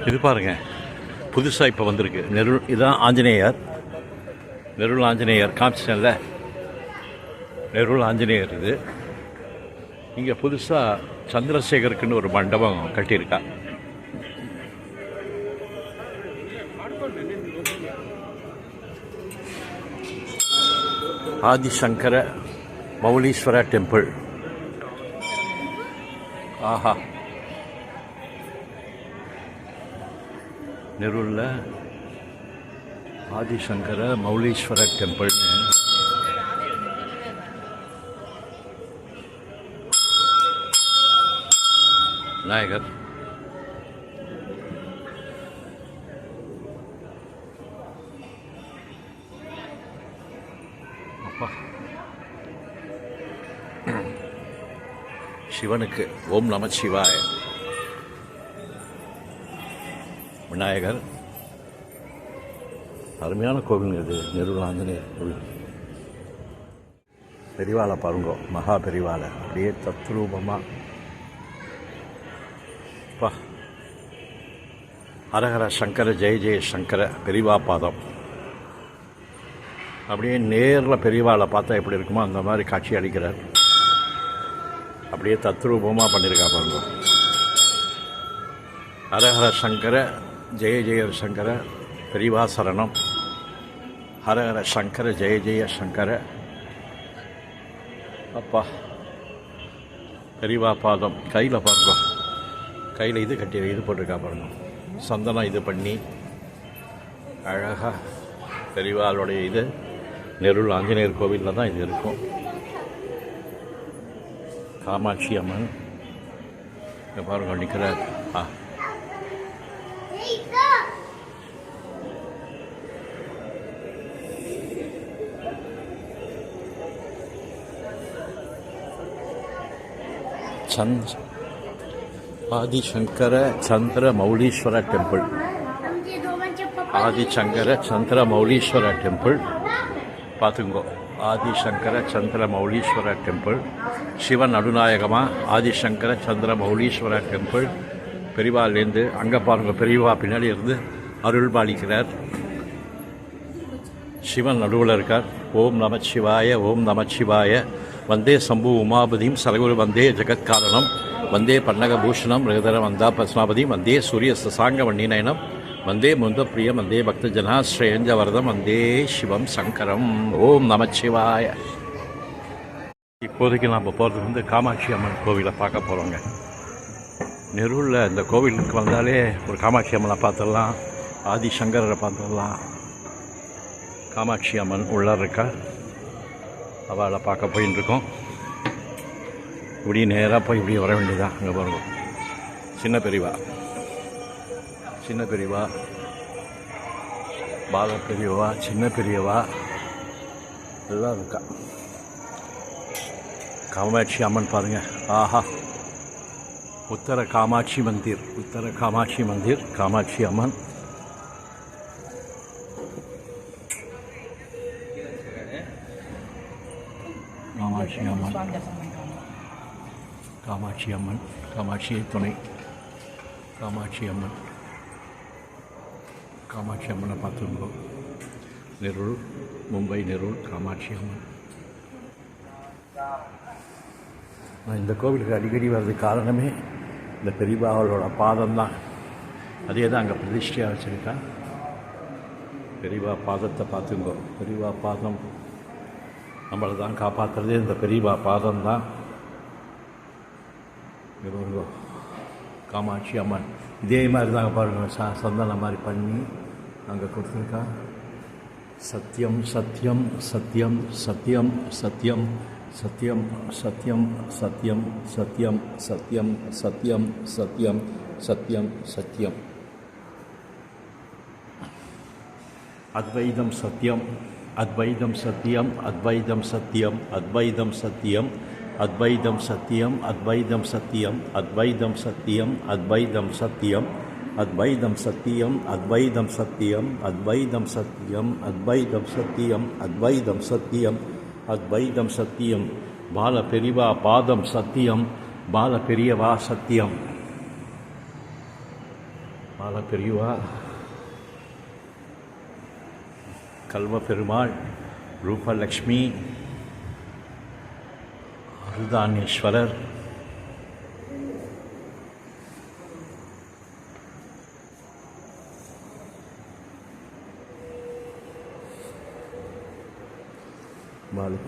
இது பாருங்கள், புதுசாக இப்போ வந்திருக்கு நெருள். இதுதான் ஆஞ்சநேயர், நெருள் ஆஞ்சநேயர் காமிச்சிட்டேன்ல, நெருள் ஆஞ்சநேயர். இது இங்கே புதுசாக சந்திரசேகருக்குன்னு ஒரு மண்டபம் கட்டியிருக்கா. ஆதிசங்கர மௌலீஸ்வர டெம்பிள். ஆஹா, நெருளில் ஆதிசங்கர மௌலீஸ்வர டெம்பிள்னு விநாயகர். அப்பா, சிவனுக்கு ஓம் நம சிவாய. விநாயகர். அருமையான கோவில் இது, நெருள் ஆஞ்சநேயர் கோவில். பெரிவாளை பாருங்கோ, மகா பெரிவாளை அப்படியே தத்ரூபமாக. பா, ஹரஹர சங்கர ஜெய ஜெய சங்கர பெரிவா பாதம். அப்படியே நேரில் பெரியவாளை பார்த்தா எப்படி இருக்குமோ அந்த மாதிரி காட்சி அளிக்கிறார். அப்படியே தத்ரூபமாக பண்ணியிருக்கா பாருங்க. ஹரஹர சங்கர ஜெய ஜெய சங்கர பெரிவா சரணம். ஹரஹர சங்கர ஜெய ஜெய சங்கர. அப்பா, பெரிவா பாதம். கையில் பாருங்க, கையில் இது கட்டி இது போட்டிருக்கா பாருங்க, சந்தனம் இது பண்ணி அழகாக. பெரிவாளுடைய இது நெருள் ஆஞ்சநேயர் கோவிலில் தான் இது இருக்கும். காமாட்சி அம்மன் பாருங்க நிற்கிறார். ஆதிசங்கர சந்திர மௌலீஸ்வர டெம்பிள். ஆதிசங்கர சந்திர மௌலீஸ்வர டெம்பிள் பார்த்துங்கோ. ஆதிசங்கர சந்திர மௌலீஸ்வர டெம்பிள். சிவன் நடுநாயகமாக ஆதிசங்கர சந்திர மௌலீஸ்வர டெம்பிள். பெரிவாலேருந்து அங்கே பாருங்க, பெரியவா பின்னாடி இருந்து அருள் பாலிக்கிறார். சிவன் நடுவில் இருக்கார். ஓம் நமச்சிவாய, ஓம் நமச்சிவாய. வந்தே சம்பு உமாபதியும் சரகுரு வந்தே ஜெகத்காரணம். வந்தே பன்னகபூஷணம் மிருகதர வந்தா பஸ்மாபதியும். வந்தே சூரிய சசாங்க வன்னிநயனம். வந்தே முந்த பிரியம். வந்தே பக்தஜனாஸ்ரேயஞ்ச வரதம். வந்தே சிவம் சங்கரம். ஓம் நமச்சிவாய. இப்போதைக்கு நாம் போகிறது காமாட்சி அம்மன் கோவிலை பார்க்க போகிறோங்க. நெருளில் இந்த கோவிலுக்கு வந்தாலே ஒரு காமாட்சி அம்மனை பார்த்துடலாம், ஆதிசங்கரரை பார்த்துடலாம். காமாட்சி அம்மன் உள்ளார இருக்கா, அவளை பார்க்க போயின்னு இருக்கோம். இப்படி நேராக போய் இப்படி வர வேண்டியதான். அங்கே பாருங்க, சின்ன பெரியவா, சின்ன பெரியவா, பால பெரியவா, சின்ன பெரியவா எல்லாம் இருக்கா. காமாட்சி அம்மன் பாருங்க. ஆஹா, உத்தர காமாட்சி மந்திர், உத்தர காமாட்சி மந்திர், காமாட்சி அம்மன். காமாட்சி அம்மன், காமாட்சி அம்மன், காமாட்சியை துணை, காமாட்சி அம்மன். காமாட்சி அம்மனை பார்த்துருந்தோம். நெருள், மும்பை நெருள் காமாட்சி அம்மன். நான் இந்த கோவிலுக்கு அடிக்கடி வர்றதுக்கு காரணமே இந்த பெரியவாளோட பாதம்தான். அதே தான் அங்கே பிரதிஷ்டையாக வச்சுருக்கா. பெரியவா பாதத்தை பார்த்துங்கோ. பெரியவா பாதம் நம்மளை தான் காப்பாற்றுறதே இந்த பெரியவா பாதம்தான். காமாட்சி அம்மன் இதே மாதிரி தாங்க பாருங்க, சந்தனம் மாதிரி பண்ணி அங்கே கொடுத்துருக்கா. சத்தியம் சத்தியம் சத்தியம் சத்தியம் சத்தியம் சத்தியம் சத்தியம் சத்தியம் சத்தியம் சத்தியம் சத்தியம் சத்தியம் சத்தியம் சத்தியம். அத்வைதம் சத்தியம், அத்வைதம் சத்தியம், அத்வைதம் சத்தியம், அத்வைதம் சத்தியம், அத்வைதம் சத்தியம், அத்வைதம் சத்தியம், அத்வைதம் சத்தியம், அத்வைதம் சத்தியம், அத்வைதம் சத்தியம், அத்வைதம் சத்தியம், அத்வைதம் சத்தியம், அத்வைதம் சத்தியம், அத்வைதம் சத்தியம், அத்வைதம் சத்தியம். பால பெரிவா பாதம் சத்தியம், பால பெரியவா சத்தியம். பாலப்பெரிவா, கல்வப்பெருமாள், ரூபலக்ஷ்மி, அருதானேஸ்வரர்,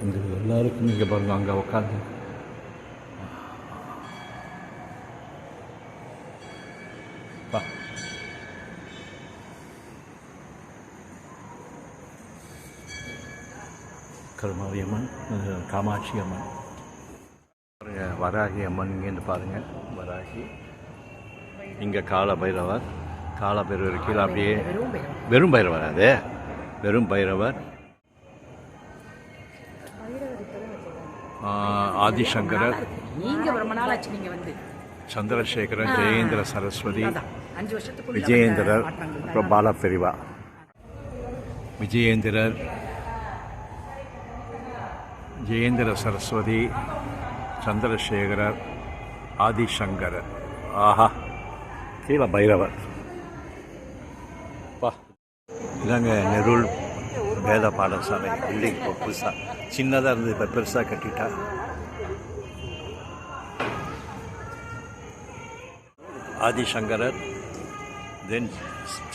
இங்கே எல்லாருக்கும் இங்கே பாருங்க, அங்கே உட்காந்து கருமாரி அம்மன், காமாட்சி அம்மன், வராகி அம்மன் இங்கேருந்து பாருங்கள். வராகி இங்கே காலபைரவர், காலபைரவர் கீழே அப்படியே வெறும் பைரவர், அது வெறும் பைரவர். ஆதிசங்கரர், சந்திரசேகரன், ஜெயேந்திர சரஸ்வதி, விஜயேந்திரர், அப்புறம் பாலப்பெரிவா, விஜயேந்திரர், ஜெயேந்திர சரஸ்வதி, சந்திரசேகரர், ஆதிசங்கரர். ஆஹா, கீழே பைரவர். பா, இதாங்க நெருள் வேத பாடசாலை பில்டிங். இப்போ புதுசாக சின்னதாக இருந்தது, இப்போ பெருசாக கட்டிட்டா. ஆதிசங்கரர், தென்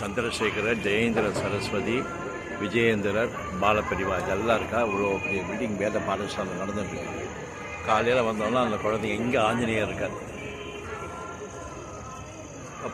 சந்திரசேகரர், ஜெயேந்திர சரஸ்வதி, விஜயேந்திரர், பாலப்பெரிவா, இதெல்லாம் இருக்கா. இவ்வளோ பெரிய பில்டிங் வேத பாடசாலை நடந்துட்டு இருக்கு. காலையில் வந்தோம்னா அந்த குழந்தைங்க இங்கே ஆஞ்சநேயர் இருக்கார்.